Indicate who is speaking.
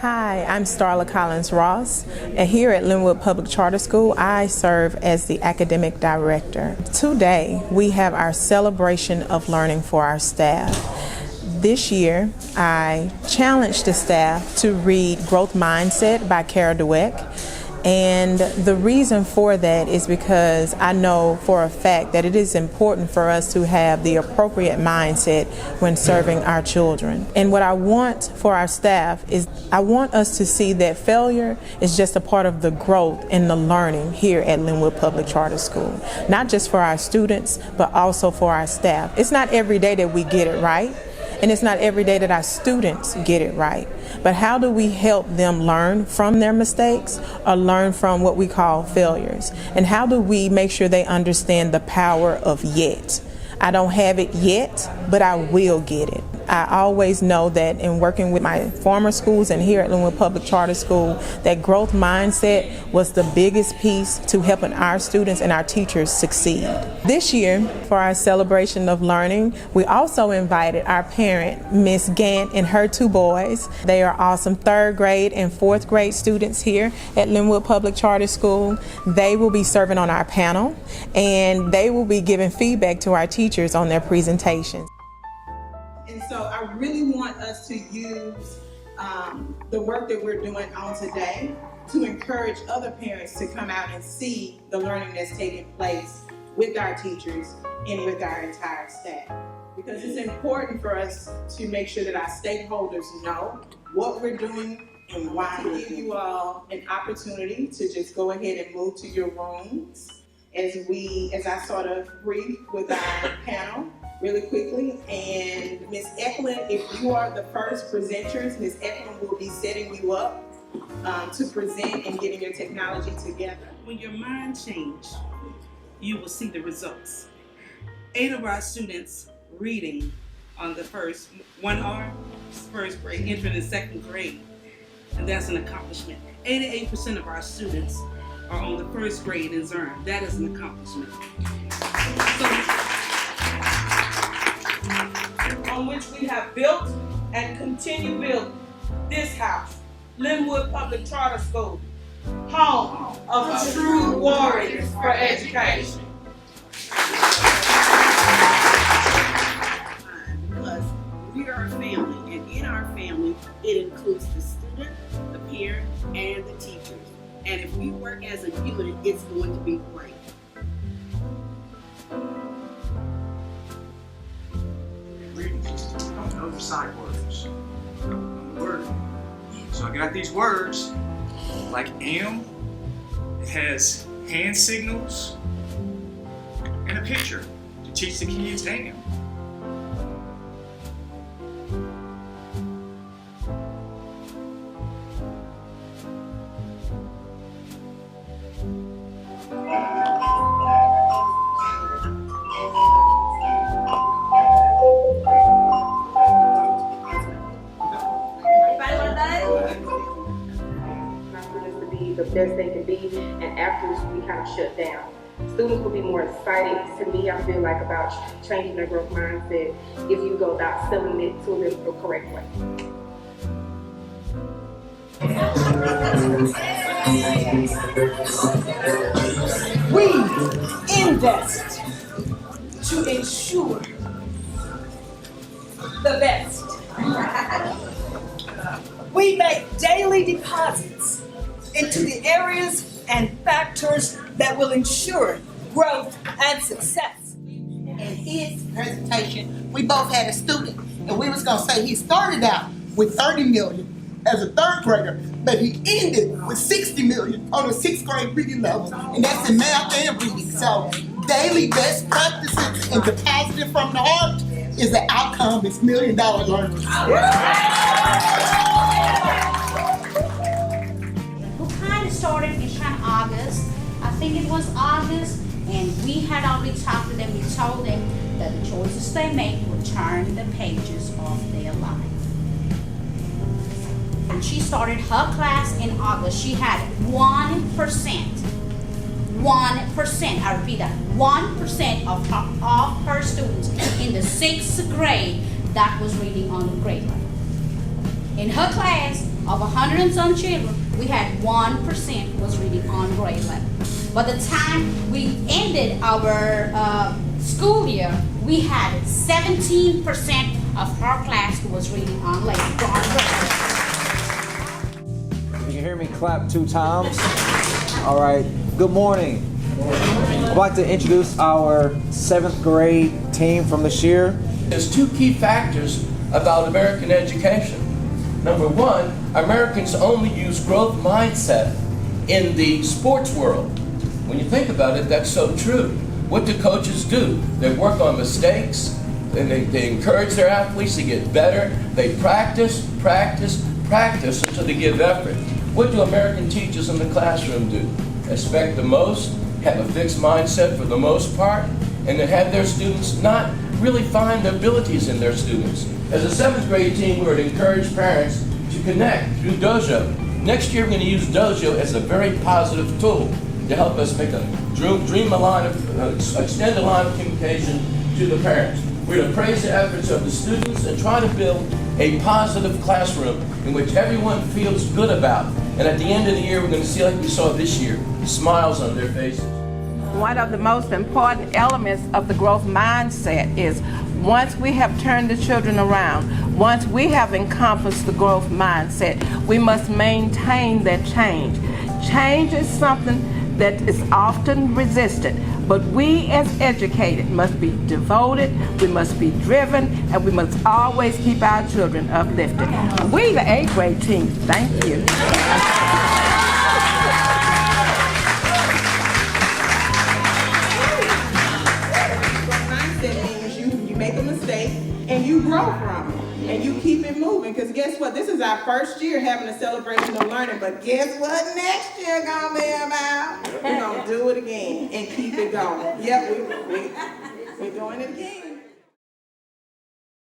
Speaker 1: Hi, I'm Starla Collins Ross, and here at Linwood Public Charter School, I serve as the academic director. Today, we have our celebration of learning for our staff. This year, I challenged the staff to read Growth Mindset by Kara Dweck. And the reason for that is because I know for a fact that it is important for us to have the appropriate mindset when serving our children. And what I want for our staff is I want us to see that failure is just a part of the growth and the learning here at Linwood Public Charter School. Not just for our students, but also for our staff. It's not every day that we get it right. And it's not every day that our students get it right. But how do we help them learn from their mistakes or learn from what we call failures? And how do we make sure they understand the power of yet? I don't have it yet, but I will get it. I always know that in working with my former schools and here at Linwood Public Charter School, that growth mindset was the biggest piece to helping our students and our teachers succeed. This year, for our celebration of learning, we also invited our parent, Miss Gant, and her two boys. They are awesome 3rd grade and 4th grade students here at Linwood Public Charter School. They will be serving on our panel, and they will be giving feedback to our teachers on their presentations.
Speaker 2: And so I really want us to use the work that we're doing on today to encourage other parents to come out and see the learning that's taking place with our teachers and with our entire staff. Because it's important for us to make sure that our stakeholders know what we're doing and why. I give you all an opportunity to just go ahead and move to your rooms as I sort of brief with our panel really quickly. And Ms. Eklund, if you are the first presenters, Ms. Eklund will be setting you up to present and getting your technology together.
Speaker 3: When your mind changes, you will see the results. 8 of our students reading on the first 1R, first grade, entering in 2nd grade, and that's an accomplishment. 88% of our students are on the 1st grade in Zern. That is an accomplishment.
Speaker 4: On which we have built and continue building this house, Linwood Public Charter School, home of true warriors for education.
Speaker 3: Because we are a family, and in our family, it includes the student, the parent, and the teachers. And if we work as a unit, it's going to be great.
Speaker 5: Those are sight words. So I got these words, like M, it has hand signals and a picture to teach the kids M.
Speaker 6: The best they can be, and afterwards we kind of shut down. Students will be more excited, to me, I feel like, about changing their growth mindset if you go about selling it to them the correct way.
Speaker 4: We invest to ensure the best. We make daily deposits into the areas and factors that will ensure growth and success.
Speaker 7: In his presentation, we both had a student, and we was gonna say he started out with 30 million as a 3rd grader, but he ended with 60 million on a 6th grade reading level, and that's in math and reading. So daily best practices and deposited from the heart is the outcome. It's $1 million learners.
Speaker 8: Started in August, I think it was August, and we had already talked to them. We told them that the choices they make would turn the pages of their life. And she started her class in August. She had 1%, I repeat that, 1% of her students in the 6th grade that was reading on the grade level. In her class, of 100 and some children, we had 1% was reading on grade level. By the time we ended our school year, we had 17% of our class who was reading on grade level.
Speaker 9: You can hear me clap 2 times. All right, good morning. I'd like to introduce our 7th grade team from this year.
Speaker 10: There's 2 key factors about American education. Number 1, Americans only use growth mindset in the sports world. When you think about it, that's so true. What do coaches do? They work on mistakes, and they encourage their athletes to get better. They practice until they give effort. What do American teachers in the classroom do? Expect the most, have a fixed mindset for the most part, and then have their students not really find the abilities in their students. As a 7th grade team, we would encourage parents to connect through Dojo. Next year, we're going to use Dojo as a very positive tool to help us make a extend the line of communication to the parents. We're going to praise the efforts of the students and try to build a positive classroom in which everyone feels good about. And at the end of the year, we're going to see, like we saw this year, smiles on their faces.
Speaker 11: One of the most important elements of the growth mindset is once we have turned the children around, once we have encompassed the growth mindset, we must maintain that change. Change is something that is often resisted, but we as educated must be devoted, we must be driven, and we must always keep our children uplifted. We, the 8th grade team, thank you.
Speaker 2: You make a mistake and you grow from it and you keep it moving, because guess what, this is our first year having a celebration of learning, but guess what next year gonna be about? We're gonna do it again and keep it going. Yep, we're doing it again.